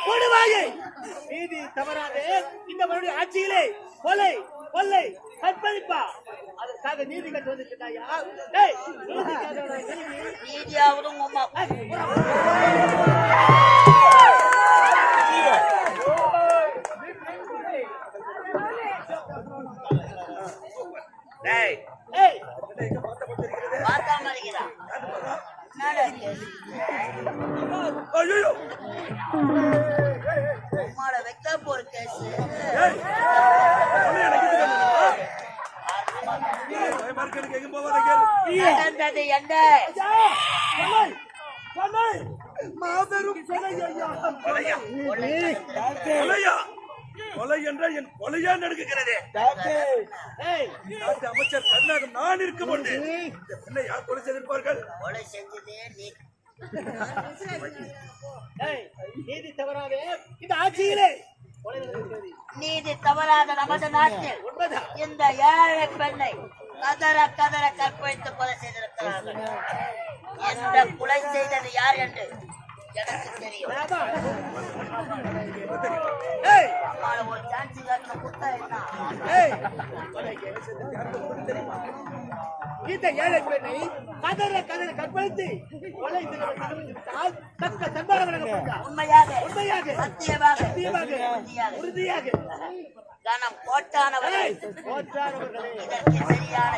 போடுவாயே நீதி தவறாதே. இந்த மறுபடியும் ஆட்சியிலே கொலை கொள்ளை கற்பழிப்பா அதற்காக நீதி கட்டு வந்துட்டாயா? நீதியாவதும் வைக்க போற கேஸ் நடந்தது என்ன? கொலை என்ற என் கொலையா நடக்கிறது. அமைச்சர் கருணாகம் நான் இருக்கும் பொழுது இந்த பெண்ணை யார் கொலை செய்திருப்பார்கள்? கொலை செஞ்சதே நீ. நீதி தவறாதே இந்த ஆட்சியிலே நீதி தவறாத நமது நாட்டில் இந்த ஏழை பெண்ணை கதற கதற கற்பழித்து கொலை செய்திருக்கிறார்கள். எந்த கொலை செய்தது யார் என்று எனக்கு தெரியும். ஒரு சான்ஸ் கொடுத்தா என்ன? இந்த ஏழை பெண்ணை கதற கதற கற்பழித்து கொலை செய்தால் தக்க தன்பாக உண்மையாக உண்மையாக சத்தியமாக சத்தியமாக உறுதியாக கனம் கோட்டானவர்களே இதற்கு சரியான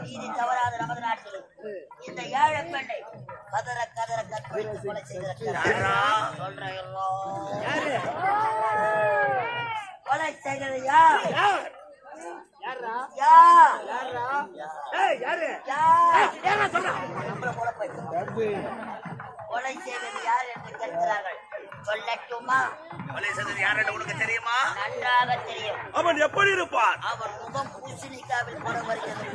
நீதி தவறாத நமது நாட்டில் இந்த ஏழை பெண்ணை கதற கதற கற்பழித்து கொலை செய்திருக்கிறார். கொலை செய்தது யார்? கொலை செய்தது யார் என்று கேட்கிறார்கள். சொல்லட்டுமா? கொலை செய்தது யார் என்று உனக்கு தெரியுமா? நன்றாக தெரியும். அவன் எப்படி இருப்பான்? அவன் முகம் பூசணிக்காவில் போட வருகிறது.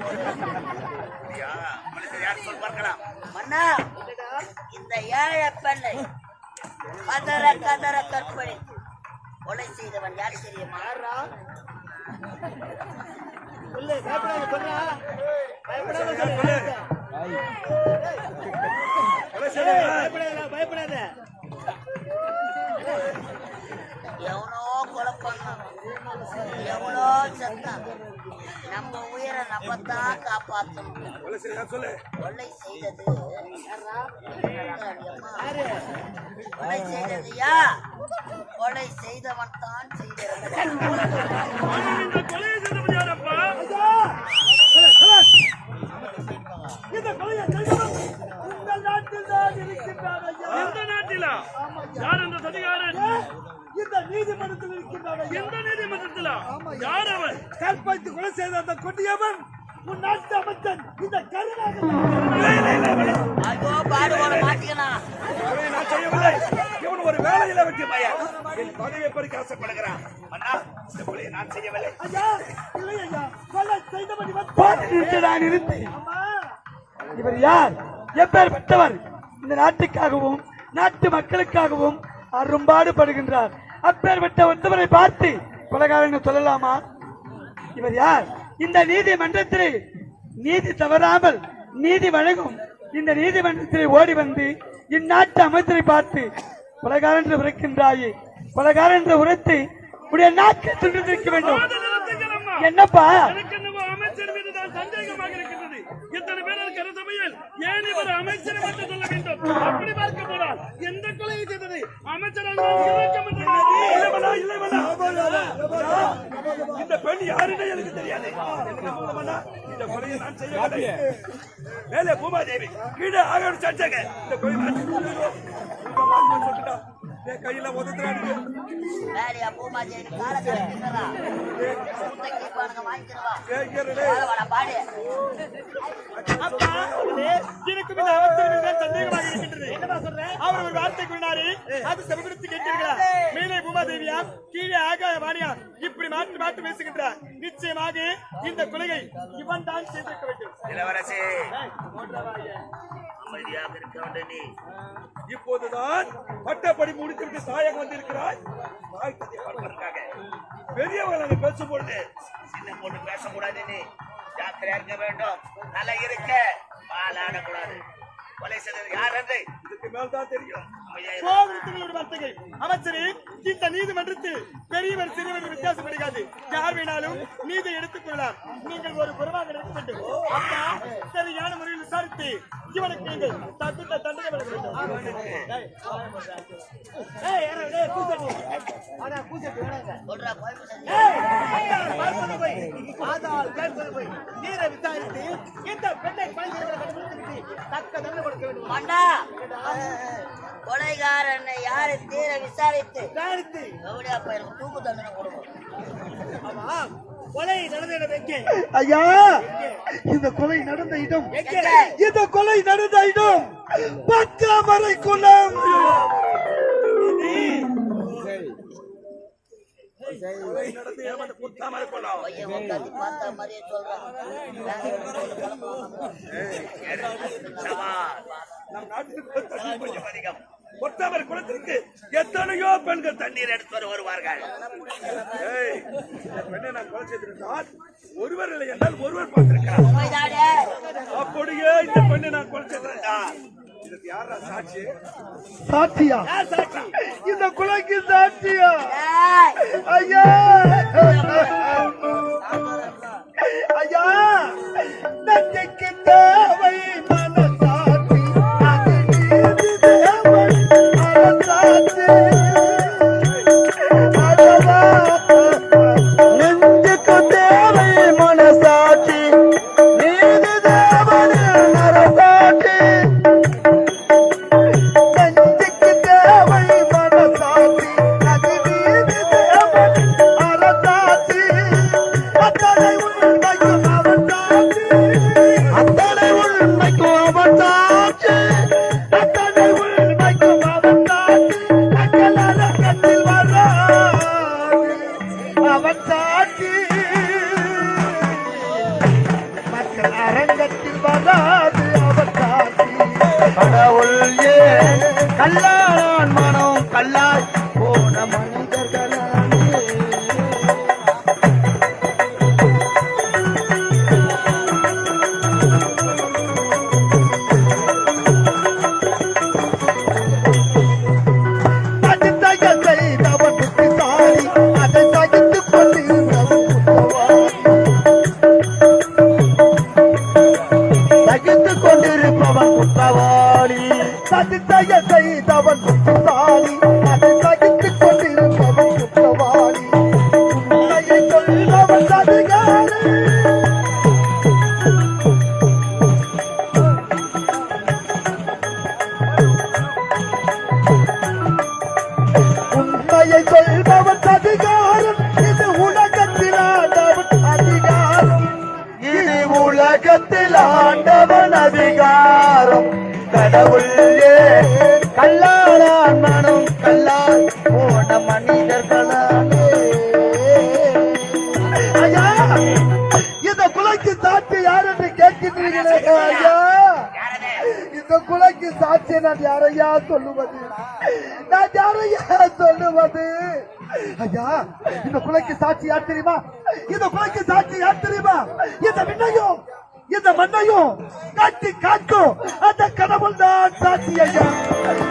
மன்னா, இந்த ஏழை பெண்ணை கதற கதற கற்பழித்து கொலை செய்தவன் யார் தெரியுமா? பயப்படாத எவனோ கொலை பண்ணான், எவனோ செத்தான். நம்ம உயிரை நம்ம தான் காப்பாற்றணும். கொலை செய்தது கொலை செய்தது யார்? கொலை செய்தவன் தான் செய்திருக்கிறான். எந்த நாட்டிலா? யார் அந்த சதிகாரன்? இந்த நீதிமன்றத்தில் இருக்கின்றான். எந்த நீதிமன்றத்திலா? யார் அவன்? கற்பழித்து கொலை செய்த அந்த கொடியவன் உன் நாட்டு அமைச்சன் இந்த கருணாகரன். ஐயோ பாடுவோட மாட்டிக்கணும். நான் செய்யவில்லை. இவன் ஒரு வேலையில வெட்டி பையன் என் பதவியை பறிக்க ஆசைப்படுகிறான். அண்ணா, இந்த கொலையை நான் செய்யவில்லை. ஐயா இல்லை ஐயா, கொலை செய்தபடி நான் இருந்தேன். இவர் யார்? எப்பேர் பெற்றவர்? இந்த நாட்டுக்காகவும் நாட்டு மக்களுக்காகவும் அரும்பாடுபடுகின்றார். அப்பேற்பட்ட ஒருவரை பார்த்து கொலைகாரன் சொல்லலாமா? இவர் யார்? இந்த நீதிமன்றத்தில் நீதி தவறாமல் நீதி வழங்கும் இந்த நீதிமன்றத்தில் ஓடி வந்து இந்நாட்டு அமைச்சரை பார்த்து கொலைகாரன் என்று உரைக்கின்றாயே, கொலைகாரன் என்று உரைத்து உடைய நாட்டை துண்டித்திருக்க வேண்டும். என்னப்பா? அமைச்சர் மீது தான் சந்தேகமாக இருக்கின்றது. இத்தனை பேர் இருக்கிற சபையில் ஏன் இவர் அமைச்சரை மட்டும் சொல்ல வேண்டும்? அப்படி பார்க்க போனால் எந்த கொலையை செய்தது அமைச்சரால் இந்த பெண் யாருன்னு எனக்கு தெரியாது. இந்த கொலையை நான் செய்ய மேலே பூமாதேவி கீழே ஆக சாச்சாங்க. இந்த கொலை கையில உதவுறாங்க. வேலையா பூமாதேவி காலத்துல பாடு. எனக்கு அமைச்சர் சந்தேகமாக இருக்கின்றது. என்னமா சொல்றேன்? அவர் ஒரு வார்த்தை கூறினாரு, அது செவிடுத்து கேட்டீர்களா? மேலே பூமாதேவியா கீழே ஆகாய வாணியா இப்படி மாற்றி மாற்றி பேசுகின்றார். நிச்சயமாக இந்த கொலையை இவன் தான் செய்திருக்க வேண்டும். இளவரசே, அமைதியாக இருக்க வேண்டும். நீ இப்போதுதான் பட்டப்படி முடித்துவிட்டு தாயகம் வந்திருக்கிறாய். பெரியவர்கள் பேசும்பொழுது சின்ன பொண்ணு பேசக்கூடாது. நீ ஜாக்கிரதையா இருக்க வேண்டும். நல்லா இருக்க பாலாடக்கூடாது. கொலை செய்தது யார் என்று இதுக்கு மேல்தான் தெரியும். கோபுரத்தினுடைய வார்த்தைகள் அமைச்சரே, இந்த நீதிமன்றத்தில் பெரியவர் சிறியவர் வித்தியாசம் கிடையாது. யார் வேணாலும் நீதி எடுத்துக் கொள்ளலாம். நீங்கள் ஒரு குறவாக இருக்க வேண்டும். அப்பா, சரியான முறையில் விசாரித்து இவனுக்கு நீங்கள் தகுந்த தண்டனை வழங்க வேண்டும். சொல்றா, போய் பேசுங்க. மண்டா, கொலைகாரனை யாரு தீர விசாரித்து எப்படியா போயிருக்கும் தூக்கு தண்டனை கொடுக்கும். கொலை நடந்த வைக்க ஐயா, இந்த கொலை நடந்த இடம், இந்த கொலை நடந்த இடம் பத்தாமரை குளம். நடந்து ஏமாந்து குத்தாமரை கொள்ளாம். பையன் உட்காந்து பார்த்தா மாதிரியே சொல்றான். நம் நாட்டுக்கு தண்ணீர் கொஞ்சம் அதிகம். கொத்தாமரை குளத்திற்கு எத்தனையோ பெண்கள் தண்ணீர் எடுத்து வருவார்கள். பெண்ணை நான் கொலை செய்திருந்தால் ஒருவர் இல்லை என்றால் ஒருவர் பார்த்திருக்கிறார். உண்மைதானே? அப்படியே இந்த பெண்ணை நான் கொலை செய்திருந்தால் இதுக்கு யாரா சாட்சி? சாட்சியா? சாட்சி இந்த கொலைக்கு சாட்சியா? ஏய், ஐயா, ஐயா, நஞ்சைக்கு தேவை மனசாட்சி, அது நீதி தேவை மனசாட்சி. அல்லவா, நெஞ்சுக்கு தேவை மனசாட்சி, நீதி தேவை மனசாட்சி. நெஞ்சுக்கு தேவை மனசாட்சி, அது நீதி தேவை மனசாட்சி. அத்தனை உண்மைக்கும் அவன் சாட்சி, அத்தனை உண்மைக்கும் அவன் சாட்சி, அத்தனை உண்மைக்கும் அவன் சாட்சி. மக்கள் அரங்கத்தில் வராது அவன் சாட்சி, மக்கள் அரங்கத்தில் வராது அவன் சாட்சி. கடவுள் ஏன் கல்லான் மனம் கல்லாய் போன மனிதர்களாலே. அதை செய்தவன் புத்திசாலி, அதை சகித்துக் கொண்டிருந்தவன் குற்றவாளி, சகித்துக் கொண்டிருப்பவன் குற்றவாளி. சதித்தைய செய்தவன் புத்திசாலி, அதை சகித்துக் கொண்டிருப்பவன் குற்றவாளி. உண்மையை சொல்பவன் சதிகாரி, உண்மையை சொல்பவன் அதிகாரம். இது உலகத்தில் ஆண்டவன் அதிகாரம், இது உலகத்தில் ஆண்டவன் அதிகாரம். கடவுள் ஏன் கல்லாளான் மனம் கல்லால் போன மனிதர்களாலே. ஐயா, இந்த குலைக்கு சாட்சி யார் என்று கேட்கின்றீர்களே ஐயா? இந்த குலைக்கு சாட்சி நான் யாரையா சொல்லுவது? நான் யாரையா சொல்லுவது? ஐயா, இந்த குலைக்கு சாட்சி யார் தெரியுமா? இந்த குலைக்கு சாட்சி யார் தெரியுமா? இந்த விண்ணையும் இந்த மண்ணையும் காட்டி காக்கும் அந்த கடவுள் தான் சாட்சி ஐயா.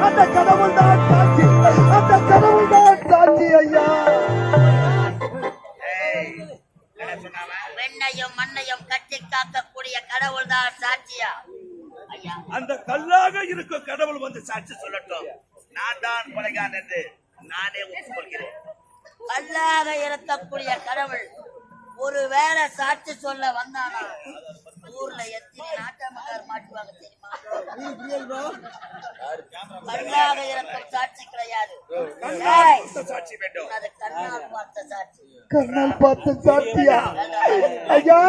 அந்த கடவுள் தான் சாட்சி, அந்த கடவுள் தான் சாட்சி ஐயா. வெண்ணையும் மண்ணையும் கட்டி காக்கக்கூடிய கடவுள் தான் சாட்சியா? ஐயா, அந்த கல்லாக இருக்கும் கடவுள் வந்து சாட்சி சொல்லட்டும். நான் தான் கொலைகாரன் என்று நானே ஒப்புக்கொள்கிறேன். கல்லாக இருக்கக்கூடிய கடவுள் ஒருவேளை சாட்சி சொல்ல வந்தானா ஊர்ல எத்தனை நாட்டமக்கார் மாட்டுவாங்க தெரியுமா? கல்லாக இருக்கும் சாட்சி கிடையாது. ஏய், சாட்சி வேண்டும். அது கண்ணால் பார்த்த சாட்சி. கண்ணால் பார்த்த சாட்சியா? ஐயா,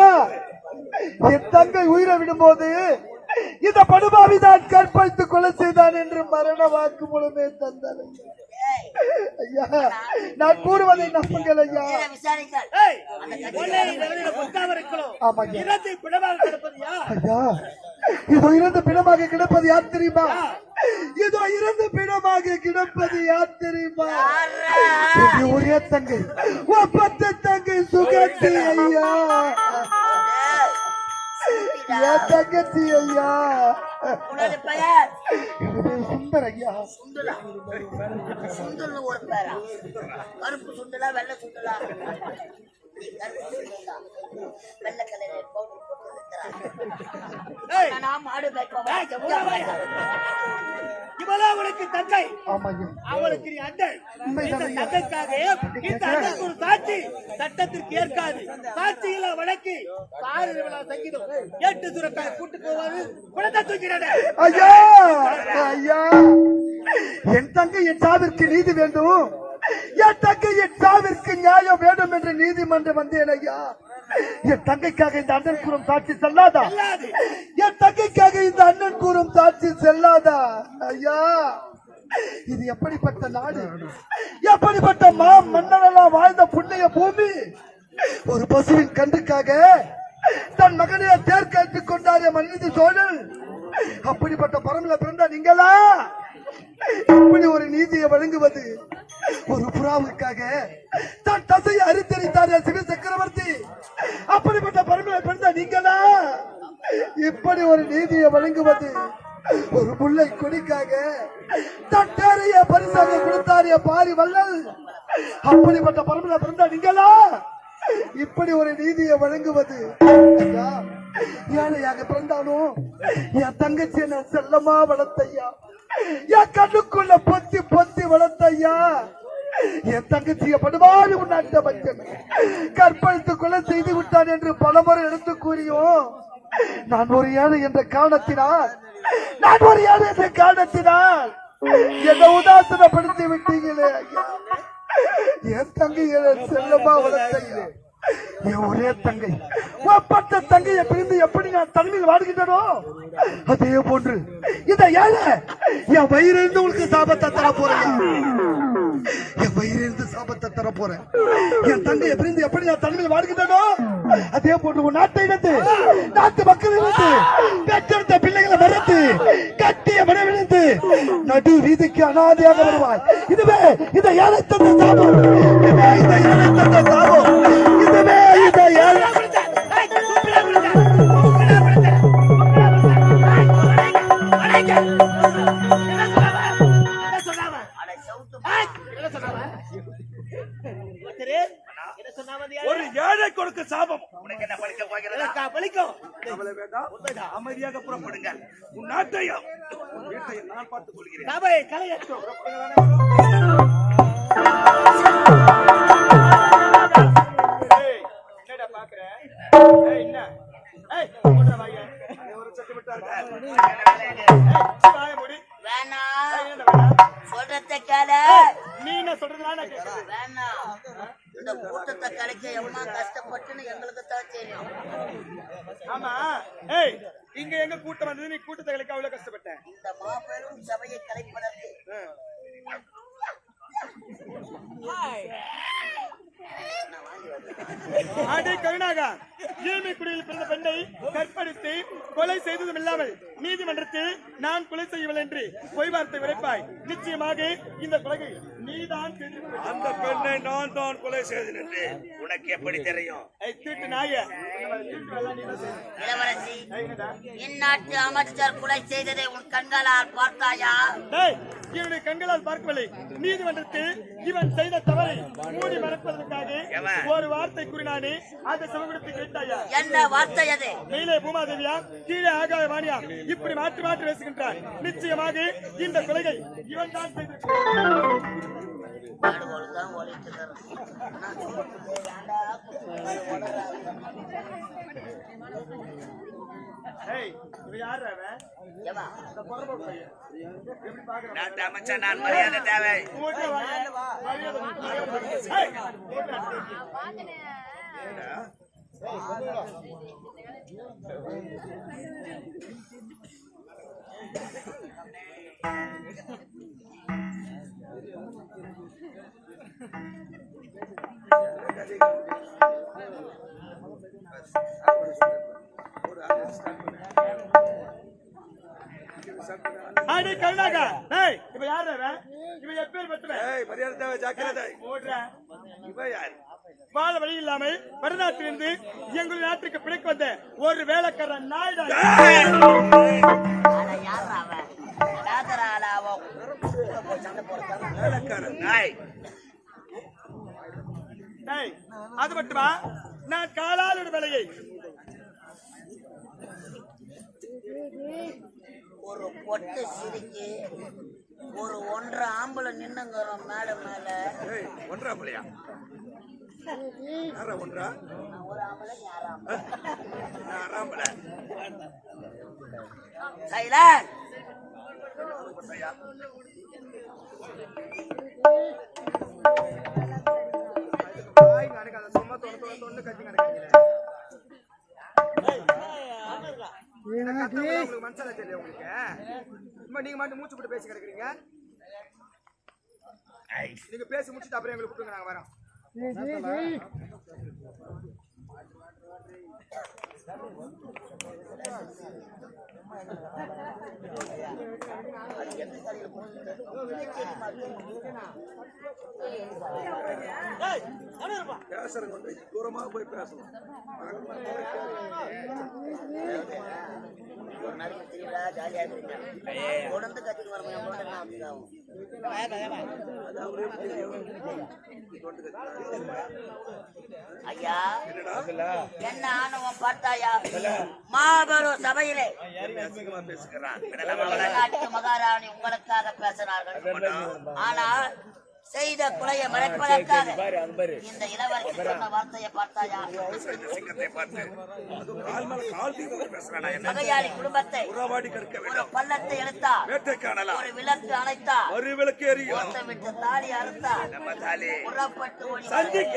என் தங்கை உயிரை விடும்போது இந்த படுபாவிதான் கற்பழித்து கொலை செய்தான் என்று மரண வாக்குமூலமே தந்தார். ஏய், ஐயா, நான் கூறுவதை நம்புங்கள் ஐயா. தீர விசாரிங்கள். ஆமாங்க. ஐயா, இதோ இறந்து பிணமாக கிடப்பது யார் தெரியுமா? இதோ இறந்து பிணமாக கிடப்பது யார் தெரியுமா? இது ஒரே தங்கை, ஒப்பத்த தங்கை சுகத்தி ஐயா. ஏய், என் தங்கச்சி ஐயா. உனது பெயர் எனது பேர் சுந்தர் ஐயா. சுண்டுலா. சுண்டுல்னு ஒரு பேரா? கருப்பு சுண்டுலா வெள்ளை சுண்டுலா? நீ கருப்பு சுண்டுலா, வெள்ளை கலரில் பவுடர் போட்டு நான் மாடு மேய்ப்பவன். இவளா உனக்கு தந்தை, ஆமா ஐயா. அவளுக்கு நீ அண்ணன். உண்மைதான் ஐயா. தந்தைக்காக இந்த அண்ணனுக்கு ஒரு சாட்சி சட்டத்திற்கு ஏற்காது. சாட்சியில வழக்கு சாறு விழா சங்கீதம் 8 சுரக்காய் கூட்டு போவாது குழந்தை தூக்கிறானே. ஐயா ஐயா, என் தங்கை என் சாவிற்கு நீதி வேண்டும், என் தங்கை என் சாவிற்கு நியாயம் வேண்டும் என்று நீதிமன்றம் வந்தேன் ஐயா. என் தங்கைக்காக இந்த அண்ணன் கூறும் சாட்சி செல்லாதா? என் தங்கைக்காக இந்த அண்ணன் கூறும் சாட்சி செல்லாதா? ஐயா, இது எப்படிப்பட்ட நாடு, எப்படிப்பட்ட மன்னரெல்லாம் வாழ்ந்த புண்ணிய பூமி. ஒரு பசுவின் கண்டுக்காக தன் மகனைய தேர் கேட்டுக் கொண்டாரே மன்னிதி சோழன். அப்படிப்பட்ட பரம்பல பிறந்தா நீங்களா இப்படி ஒரு நீதியை வழங்குவது? ஒரு புறாவுக்காக தன் தசையை அரித்தறித்தாரே சிவ சக்கரவர்த்தி. அப்படிப்பட்ட பரம்பல பிறந்தா நீங்களா இப்படி ஒரு நீதியை வழங்குவது? ஒரு முல்லை கொடிக்காக தன் தேரைய பரிசாக கொடுத்தாரே பாரி வள்ளல். அப்படிப்பட்ட பரம்பல பிறந்தா நீங்களா இப்படி ஒரு நீதியை வழங்குவது? ஐயா, ஏழையாக பிறந்தாலும் என் தங்கச்சி என்ன செல்லமா வளர்த்தையா, என் கண்ணுக்குள்ள பொத்தி பொத்தி வளர்த்தையா. என் தங்கச்சிய படுவாரி உன்னாட்ட பஞ்சம் கற்பழித்து கொலை செய்து விட்டான் என்று பலமுறை எடுத்து கூறியும் நான் ஒரு ஏழை என்ற காரணத்தினால் என்னை உதாசனப்படுத்தி விட்டீங்களே ஐயா. என் தங்கையை செல்லமா வளர்த்தையிலே என் ஒரே தங்கை ஒப்பற்ற தங்கையை பிரிந்து எப்படி நான் தனிமையில் வாடுகின்றனோ அதே போன்று இந்த ஏழை என் வயிறிலிருந்து உங்களுக்கு சாபத்தை தர போறேன். என் வயிறிலிருந்து சாபத்தை தர போறேன். என் தங்கையை பிரிந்து எப்படி நான் தனிமையில் வாடுகின்றனோ அதே போன்று உன் நாட்டை இழந்து நாட்டு மக்கள் இழந்து பெற்றெடுத்த பிள்ளைகளை மறந்து கட்டிய மனவிழந்து நடு வீதிக்கு அனாதையாக வருவாய். இதுவே இந்த ஏழை தந்த சாபம், இதுவே இந்த ஏழை தந்த சாபம், இதுவே இந்த ஏழை. ஒரு ஏழை கொடுக்க சாபம் உனக்கு என்ன பழிக்க போகிறதா? பழிக்கும். வேண்டாம், அமைதியாக புறப்படுங்க. உன் நாட்டையும் வீட்டையும் நான் பார்த்துக் கொள்கிறேன். சபை கலையற்றும். என்னடா பாக்குற? என்ன? ஒரு சத்து விட்டாங்க. வேணாம், சொல்றத கேள. நீ என்ன சொல்றதுனால கேக்குறேன். வேணாம், இந்த கூட்டத்தை கலைக்க எவ்வளவு கஷ்டப்பட்டுன்னு எங்களுக்கு தான் தெரியும். ஆமா, ஏய், இங்க எங்க கூட்டம் வந்தது? நீ கூட்டத்தை கலைக்க அவ்வளவு கஷ்டப்பட்டேன். இந்த மாபெரும் சபையை கலைப்பதற்கு ஆண்டே கருணாகா, ஏழ்மை குடியில் பிறந்த பெண்ணை கற்பழித்து கொலை செய்ததும் இல்லாமல் நீதிமன்றத்தில் நான் கொலை செய்யவில்லை என்று பொய் வார்த்தை விளைப்பாய். நிச்சயமாக இந்த கொலையை நீதான் செய்திருக்கிறாய். அந்த பெண்ணை நான் தான் கொலை செய்தேன் என்று உனக்கு எப்படி தெரியும்? தீட்டு நாய. இளவரசி, இந்நாட்டு அமைச்சர் கொலை செய்ததை உன் கண்களால் பார்த்தாயா? இவனுடைய கண்களால் பார்க்கவில்லை. நீதிமன்றத்தில் இவன் செய்த தவறை மூடி மறைப்பதற்காக ஒரு வார்த்தை கூறினானே, அந்த சமூகத்தை கேட்டாயா? என்ன வார்த்தை அது? மேலே பூமாதேவியா, கீழே ஆகாய வாணியா, இப்படி மாற்றி மாற்றி பேசுகின்றார். நிச்சயமாக இந்த கொலையை இவன் தான் செய்திருக்கிறான். நாட்டு அமைச்சர், நான் மரியாதை தேவை. அடி கருணாகா, இப்ப யாரு இவன்? எப்பேர் பெற்றவன்? மரியாதை தேவை, ஜாக்கிரதை. இவன் யார்? வாழ வழி இல்லாமல் வடநாட்டிலிருந்து எங்கள் நாட்டுக்கு பிடிக்க வந்த ஒரு வேலைக்காரன் நாயுடா. யார் அவன் ராஜராலாவும் போய் சண்டை போடுறான் வேலைக்காரன் நாய். டேய், அது மட்டுமா நான் காலால் ஒரு வேலையை ஒரு பொட்டு சிரிக்கி ஒரு 1.5 ஆம்பளை நின்னுங்கிறோம் மேல மேல. ஏய், ஒன்றா பிள்ளையா? யாரா ஒன்றா? நான் ஒரு ஆம்பளை நீ ஆறாம்பளை. நான் ஆறாம்பளை. சைலண்ட். சும்மா தொண்டு கட்டி நடக்கிறீங்க. உங்களுக்கு மனசால தெரியல உங்களுக்கு. சும்மா நீங்க மட்டும் மூச்சு போட்டு பேசி கிடக்குறீங்க. நீங்க பேசி முடிச்சுட்டு அப்புறம் எங்களுக்கு கூப்பிடுங்க, நாங்க வரோம். பேசுறேன், கொஞ்சம் தூரமா போய் பேசணும். ஒரு நாளைக்கு திருவிழா ஜாலியா இருக்கீங்க. தொடர்ந்து கத்திட்டு வரணும் என் பொண்ணு நான் அப்படிதான். ஐயா என்ன ஆணவம் பார்த்தாயா? மாபெரும் சபையிலே பேசுகிறான். நாட்டு மகாராணி உங்களுக்காக பேசினார்கள். ஆனால் செய்த குலையை மறைப்பதற்காக இந்த இளவரசி சொன்ன வார்த்தையை பார்த்தாயா? சிங்கத்தை பார்த்து கால் மேல கால் தீர்ந்து பேசுறானா? என்ன பகையாளி குடும்பத்தை உறவாடி கற்க ஒரு வேண்டும். பள்ளத்தை எடுத்தார், வேட்டை காணலாம். ஒரு விளக்கு அணைத்தார், ஒரு விளக்கு எரியும். விட்டு தாலி அறுத்தார், நம்ம தாலி புறப்பட்டு ஓடி சந்திக்க